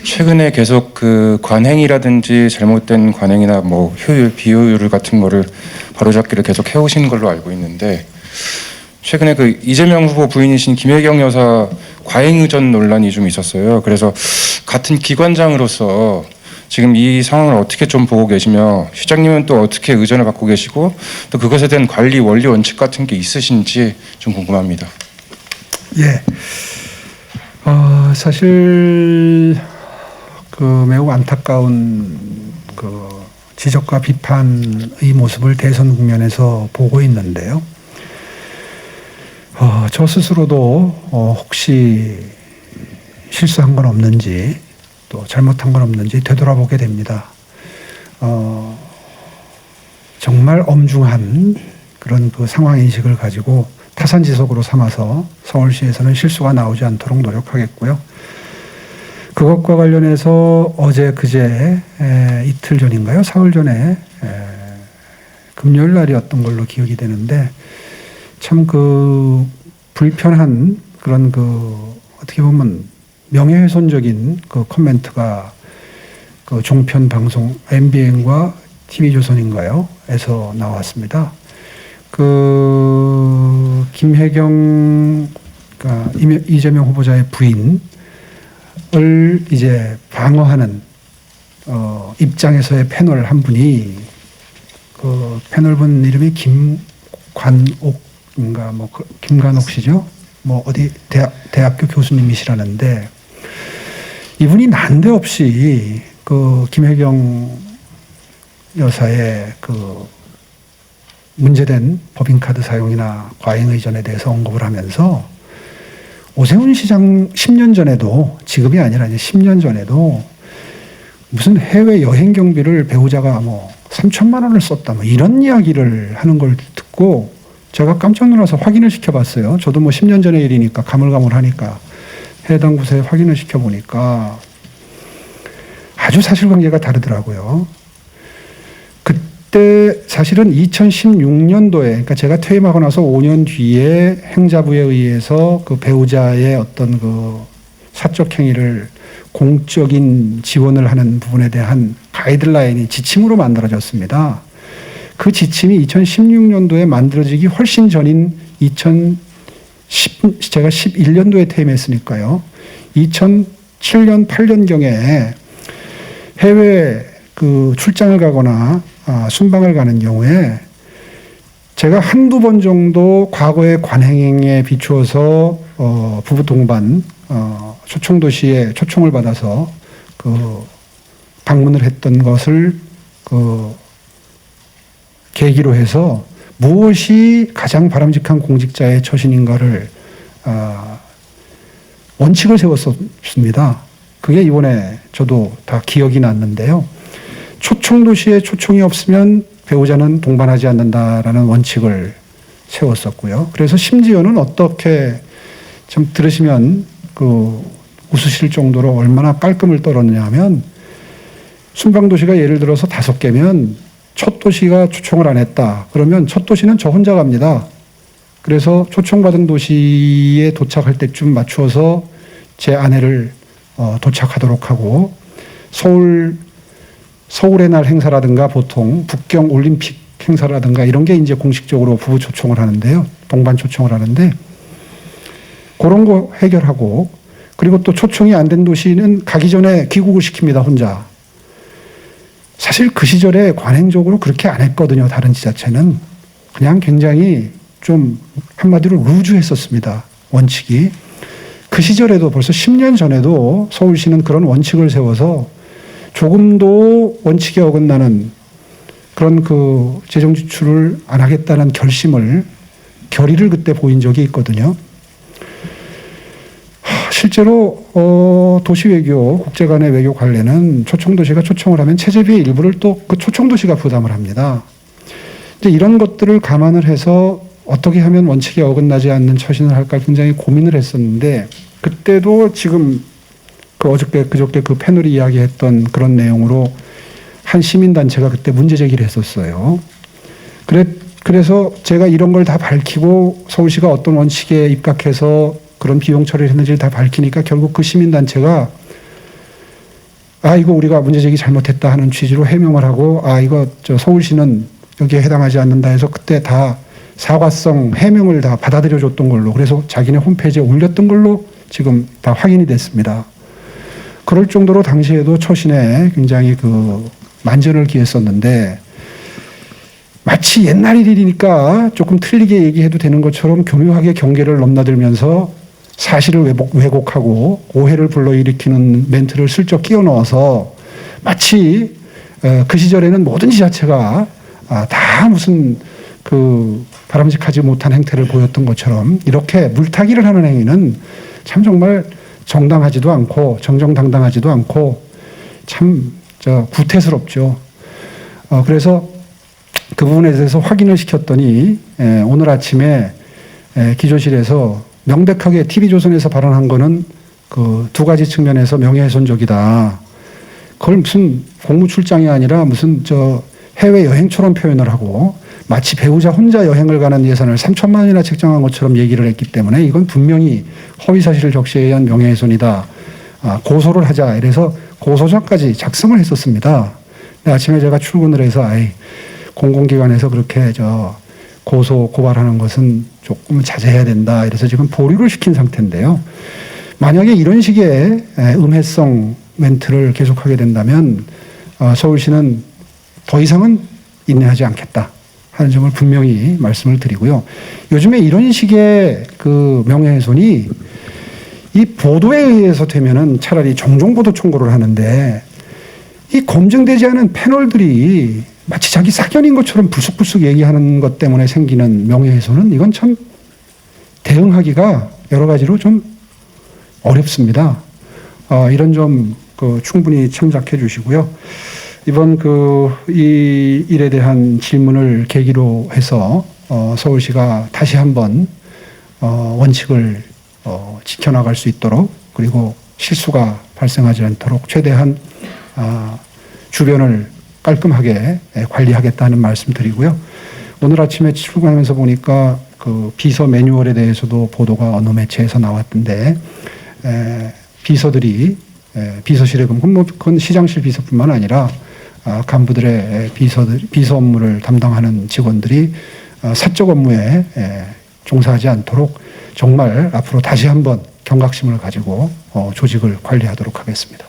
최근에 계속 그 관행이라든지 잘못된 관행이나 뭐 효율, 비효율 같은 거를 바로잡기를 계속 해오신 걸로 알고 있는데, 최근에 그 이재명 후보 부인이신 김혜경 여사 과잉의전 논란이 좀 있었어요. 그래서 같은 기관장으로서 지금 이 상황을 어떻게 좀 보고 계시며, 시장님은 또 어떻게 의전을 받고 계시고, 또 그것에 대한 관리 원리 원칙 같은 게 있으신지 좀 궁금합니다. 예. 사실 매우 안타까운 지적과 비판의 모습을 대선 국면에서 보고 있는데요. 저 스스로도 혹시 실수한 건 없는지, 또 잘못한 건 없는지 되돌아보게 됩니다. 정말 엄중한 그런 상황 인식을 가지고 타산지석으로 삼아서 서울시에서는 실수가 나오지 않도록 노력하겠고요. 그것과 관련해서 어제 그제 이틀 전인가요? 사흘 전에 금요일 날이었던 걸로 기억이 되는데, 참 불편한 그런 어떻게 보면 명예훼손적인 코멘트가 종편 방송 MBN과 TV조선인가요? 에서 나왔습니다. 김혜경, 이재명 후보자의 부인을 이제 방어하는 입장에서의 패널 한 분이, 패널분 이름이 김관옥인가 김관옥 씨죠. 어디 대학교 교수님이시라는데, 이분이 난데없이 김혜경 여사의 문제된 법인카드 사용이나 과잉의전에 대해서 언급을 하면서, 오세훈 시장 10년 전에도, 지금이 아니라 이제 10년 전에도 무슨 해외 여행 경비를 배우자가 3천만 원을 썼다, 이런 이야기를 하는 걸 듣고 제가 깜짝 놀라서 확인을 시켜봤어요. 저도 10년 전의 일이니까 가물가물하니까 해당 부서에 확인을 시켜보니까 아주 사실관계가 다르더라고요. 그때 사실은 2016년도에, 그러니까 제가 퇴임하고 나서 5년 뒤에 행자부에 의해서 배우자의 어떤 사적 행위를 공적인 지원을 하는 부분에 대한 가이드라인이 지침으로 만들어졌습니다. 그 지침이 2016년도에 만들어지기 훨씬 전인 제가 11년도에 퇴임했으니까요. 2007년, 8년경에 해외 출장을 가거나 순방을 가는 경우에 제가 한두 번 정도 과거의 관행에 비추어서 부부 동반 초청도시에 초청을 받아서 방문을 했던 것을 계기로 해서 무엇이 가장 바람직한 공직자의 처신인가를 원칙을 세웠었습니다. 그게 이번에 저도 다 기억이 났는데요. 초청도시에 초청이 없으면 배우자는 동반하지 않는다라는 원칙을 세웠었고요. 그래서 심지어는 어떻게 좀 들으시면 웃으실 정도로 얼마나 깔끔을 떨었느냐 하면, 순방도시가 예를 들어서 5개면 첫 도시가 초청을 안 했다. 그러면 첫 도시는 저 혼자 갑니다. 그래서 초청받은 도시에 도착할 때쯤 맞추어서 제 아내를 도착하도록 하고, 서울의 날 행사라든가 보통 북경 올림픽 행사라든가 이런 게 이제 공식적으로 부부 초청을 하는데요. 동반 초청을 하는데, 그런 거 해결하고, 그리고 또 초청이 안 된 도시는 가기 전에 귀국을 시킵니다, 혼자. 사실 그 시절에 관행적으로 그렇게 안 했거든요. 다른 지자체는 그냥 굉장히 좀 한마디로 루즈했었습니다, 원칙이. 그 시절에도 벌써 10년 전에도 서울시는 그런 원칙을 세워서 조금도 원칙에 어긋나는 그런 재정 지출을 안 하겠다는 결의를 그때 보인 적이 있거든요. 실제로 도시외교, 국제 간의 외교 관례는 초청도시가 초청을 하면 체제비의 일부를 또 그 초청도시가 부담을 합니다. 이제 이런 것들을 감안을 해서 어떻게 하면 원칙에 어긋나지 않는 처신을 할까 굉장히 고민을 했었는데, 그때도 지금 그저께 패널이 이야기했던 그런 내용으로 한 시민단체가 그때 문제 제기를 했었어요. 그래서 제가 이런 걸 다 밝히고 서울시가 어떤 원칙에 입각해서 그런 비용 처리를 했는지를 다 밝히니까 결국 그 시민단체가 이거 우리가 문제제기 잘못했다 하는 취지로 해명을 하고 이거 서울시는 여기에 해당하지 않는다 해서 그때 다 사과성 해명을 다 받아들여 줬던 걸로, 그래서 자기네 홈페이지에 올렸던 걸로 지금 다 확인이 됐습니다. 그럴 정도로 당시에도 초신에 굉장히 만전을 기했었는데, 마치 옛날 일이니까 조금 틀리게 얘기해도 되는 것처럼 교묘하게 경계를 넘나들면서 사실을 왜곡하고 오해를 불러일으키는 멘트를 슬쩍 끼워 넣어서 마치 그 시절에는 모든 지자체가 다 무슨 바람직하지 못한 행태를 보였던 것처럼 이렇게 물타기를 하는 행위는 참 정말 정당하지도 않고 정정당당하지도 않고 참 구태스럽죠. 그래서 그 부분에 대해서 확인을 시켰더니 오늘 아침에 기조실에서 명백하게 TV조선에서 발언한 거는 두 가지 측면에서 명예훼손적이다. 그걸 무슨 공무출장이 아니라 무슨 해외 여행처럼 표현을 하고 마치 배우자 혼자 여행을 가는 예산을 3천만 원이나 책정한 것처럼 얘기를 했기 때문에 이건 분명히 허위사실을 적시에 의한 명예훼손이다. 고소를 하자. 이래서 고소장까지 작성을 했었습니다. 근데 아침에 제가 출근을 해서 공공기관에서 그렇게 고발하는 것은 조금 자제해야 된다. 이래서 지금 보류를 시킨 상태인데요. 만약에 이런 식의 음해성 멘트를 계속하게 된다면 서울시는 더 이상은 인내하지 않겠다 하는 점을 분명히 말씀을 드리고요. 요즘에 이런 식의 명예훼손이 이 보도에 의해서 되면은 차라리 정정보도 청구를 하는데, 이 검증되지 않은 패널들이 마치 자기 사견인 것처럼 불쑥불쑥 얘기하는 것 때문에 생기는 명예훼손은 이건 참 대응하기가 여러 가지로 좀 어렵습니다. 이런 점 충분히 참작해 주시고요. 이번 이 일에 대한 질문을 계기로 해서 서울시가 다시 한번 원칙을 지켜나갈 수 있도록, 그리고 실수가 발생하지 않도록 최대한 주변을 깔끔하게 관리하겠다는 말씀 드리고요. 오늘 아침에 출근하면서 보니까 비서 매뉴얼에 대해서도 보도가 어느 매체에서 나왔던데, 비서들이 비서실에 그건 시장실 비서뿐만 아니라 간부들의 비서 업무를 담당하는 직원들이 사적 업무에 종사하지 않도록 정말 앞으로 다시 한번 경각심을 가지고 조직을 관리하도록 하겠습니다.